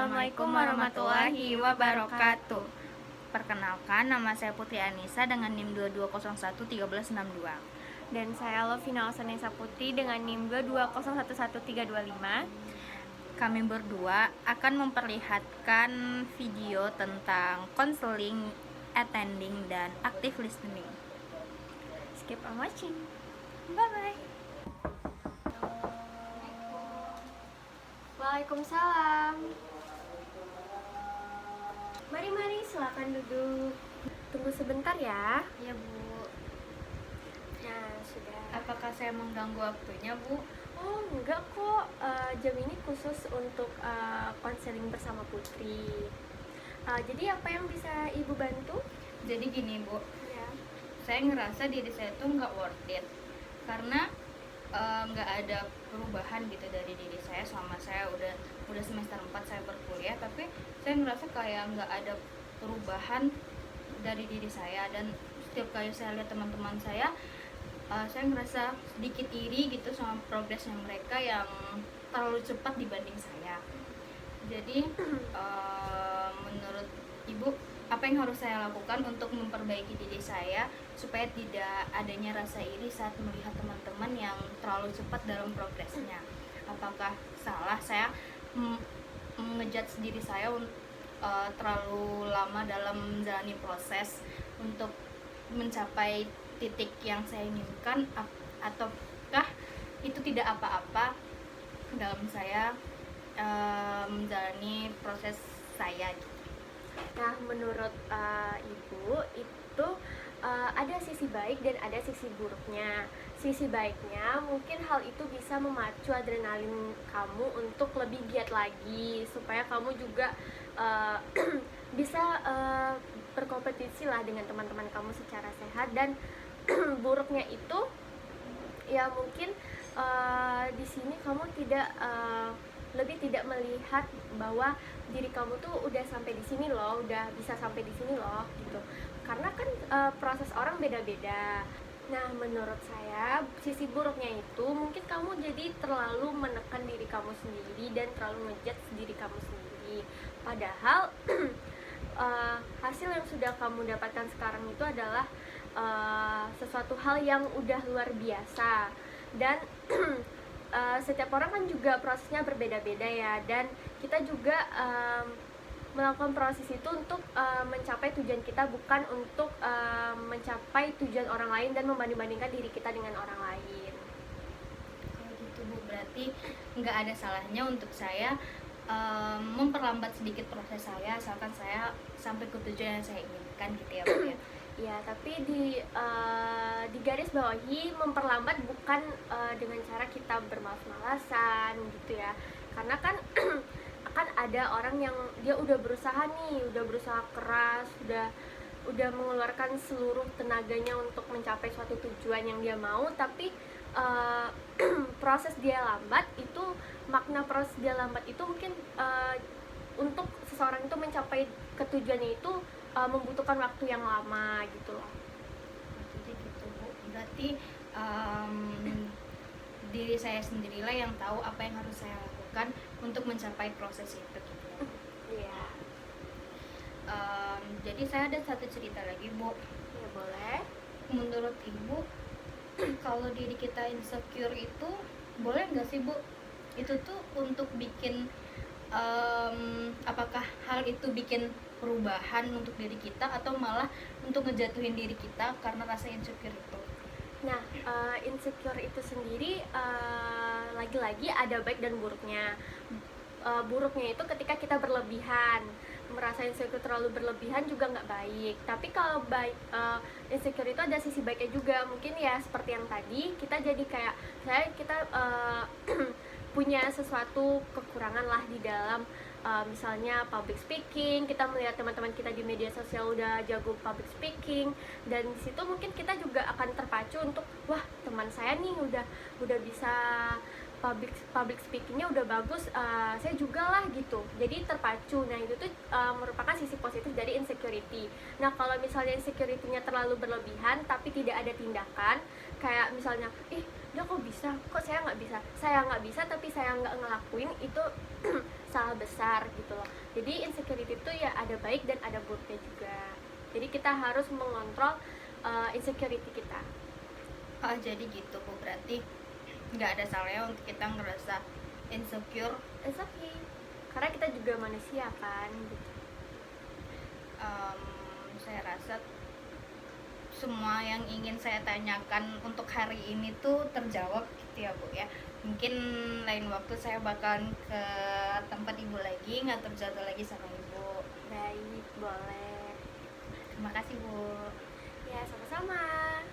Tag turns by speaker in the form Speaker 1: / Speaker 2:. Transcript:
Speaker 1: Assalamualaikum warahmatullahi wabarakatuh. Perkenalkan, nama saya Putri Anissa dengan NIM 22011362.
Speaker 2: Dan saya Lovina Osanesa Putri dengan NIM 22011325.
Speaker 1: Kami berdua akan memperlihatkan video tentang counseling, attending, dan active listening.
Speaker 2: Skip on watching.
Speaker 1: Bye-bye.
Speaker 2: Waalaikumsalam. Mari, silakan duduk. Tunggu sebentar ya.
Speaker 1: Ya, Bu.
Speaker 2: Nah, sudah.
Speaker 1: Apakah saya mengganggu waktunya, Bu?
Speaker 2: Oh, enggak kok. Jam ini khusus untuk konseling bersama Putri. Jadi apa yang bisa Ibu bantu?
Speaker 1: Jadi gini, Bu.
Speaker 2: Ya.
Speaker 1: Saya ngerasa diri saya tuh nggak worth it karena nggak ada perubahan gitu dari diri saya selama saya udah semester 4 saya berkuliah, tapi saya ngerasa kayak nggak ada perubahan dari diri saya. Dan setiap kali saya lihat teman-teman saya ngerasa sedikit iri gitu sama progresnya mereka yang terlalu cepat dibanding saya. Jadi menurut Ibu, apa yang harus saya lakukan untuk memperbaiki diri saya supaya tidak adanya rasa iri saat melihat teman-teman yang terlalu cepat dalam progresnya? Apakah salah saya ngejudge diri saya terlalu lama dalam menjalani proses untuk mencapai titik yang saya inginkan, ataukah itu tidak apa-apa dalam saya menjalani proses saya gitu?
Speaker 2: Nah, menurut Ibu itu ada sisi baik dan ada sisi buruknya. Sisi baiknya mungkin hal itu bisa memacu adrenalin kamu untuk lebih giat lagi supaya kamu juga bisa berkompetisi lah dengan teman-teman kamu secara sehat. Dan buruknya itu ya mungkin di sini kamu lebih tidak melihat bahwa diri kamu tuh udah sampai di sini loh, udah bisa sampai di sini loh gitu. Karena kan proses orang beda-beda. Nah, menurut saya sisi buruknya itu mungkin kamu jadi terlalu menekan diri kamu sendiri dan terlalu ngejudge diri kamu sendiri. Padahal hasil yang sudah kamu dapatkan sekarang itu adalah sesuatu hal yang udah luar biasa. Dan setiap orang kan juga prosesnya berbeda-beda ya, dan kita juga melakukan proses itu untuk mencapai tujuan kita, bukan untuk mencapai tujuan orang lain dan membanding-bandingkan diri kita dengan orang lain.
Speaker 1: Kalau gitu, Bu, berarti nggak ada salahnya untuk saya memperlambat sedikit proses saya asalkan saya sampai ke tujuan yang saya inginkan gitu ya, Bu ya?
Speaker 2: Ya, tapi di garis bawahi memperlambat bukan dengan cara kita bermalas-malasan gitu ya. Karena kan akan ada orang yang dia udah berusaha nih, udah berusaha keras, udah mengeluarkan seluruh tenaganya untuk mencapai suatu tujuan yang dia mau, tapi proses dia lambat itu, makna proses dia lambat itu mungkin untuk seseorang itu mencapai ketujuannya itu membutuhkan waktu yang lama gitu loh.
Speaker 1: Jadi gitu, Bu. Berarti diri saya sendirilah yang tahu apa yang harus saya lakukan untuk mencapai proses itu gitu ya.
Speaker 2: Iya.
Speaker 1: Jadi saya ada satu cerita lagi, Bu.
Speaker 2: Ya boleh.
Speaker 1: Menurut Ibu, kalau diri kita insecure itu boleh nggak sih, Bu? Itu tuh untuk bikin apakah hal itu bikin perubahan untuk diri kita atau malah untuk ngejatuhin diri kita karena rasa insecure itu?
Speaker 2: Nah, insecure itu sendiri lagi-lagi ada baik dan buruknya. Buruknya itu ketika kita berlebihan, merasa insecure terlalu berlebihan juga nggak baik. Tapi kalau baik, insecure itu ada sisi baiknya juga. Mungkin ya seperti yang tadi, kita jadi kayak kita punya sesuatu kekurangan lah di dalam misalnya public speaking. Kita melihat teman-teman kita di media sosial udah jago public speaking, dan di situ mungkin kita juga akan terpacu untuk, wah, teman saya nih udah bisa public speakingnya udah bagus, saya juga lah gitu. Jadi terpacu. Nah, itu tuh merupakan sisi positif dari insecurity. Nah, kalau misalnya insecurity-nya terlalu berlebihan tapi tidak ada tindakan, kayak misalnya, dia kok bisa, kok saya nggak bisa tapi saya nggak ngelakuin, itu salah besar gitu loh. Jadi insecurity itu ya ada baik dan ada buruknya juga. Jadi kita harus mengontrol insecurity kita.
Speaker 1: Oh jadi gitu Bu, berarti nggak ada salahnya untuk kita ngerasa insecure.
Speaker 2: It's okay, karena kita juga manusia kan gitu.
Speaker 1: Saya rasa semua yang ingin saya tanyakan untuk hari ini tuh terjawab gitu ya Bu ya. Mungkin lain waktu saya bakalan ke tempat Ibu lagi, ngatur jadwal lagi sama Ibu.
Speaker 2: Baik, boleh.
Speaker 1: Terima kasih Bu.
Speaker 2: Ya, sama-sama.